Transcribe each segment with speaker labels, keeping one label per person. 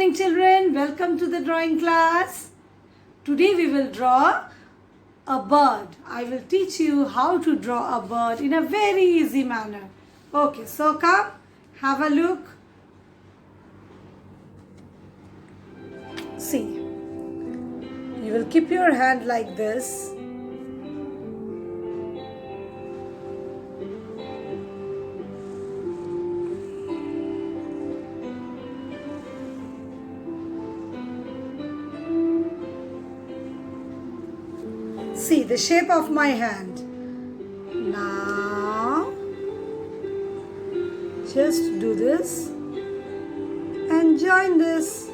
Speaker 1: morning children, welcome to the drawing class. Today we will draw a bird. I will teach you how to draw a bird in a very easy manner. Okay, so come, have a look. See, you will keep your hand like this. See the shape of my hand. Now, just do this and join this.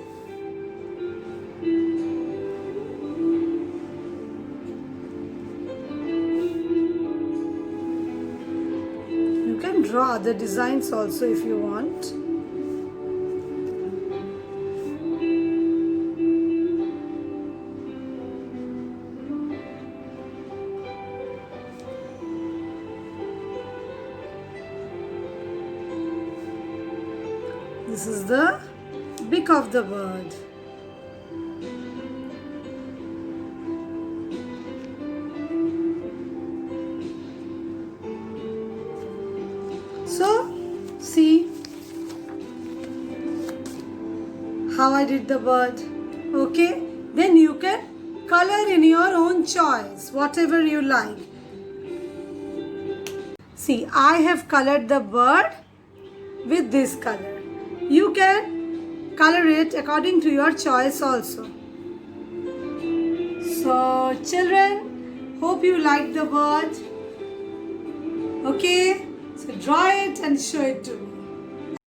Speaker 1: You can draw other designs also if you want. This is the beak of the bird. So, see how I did the bird. Okay, then you can color in your own choice, whatever you like. See, I have colored the bird with this color. You can color it according to your choice also. So children, hope you like the bird. Okay, so draw it and show it to me.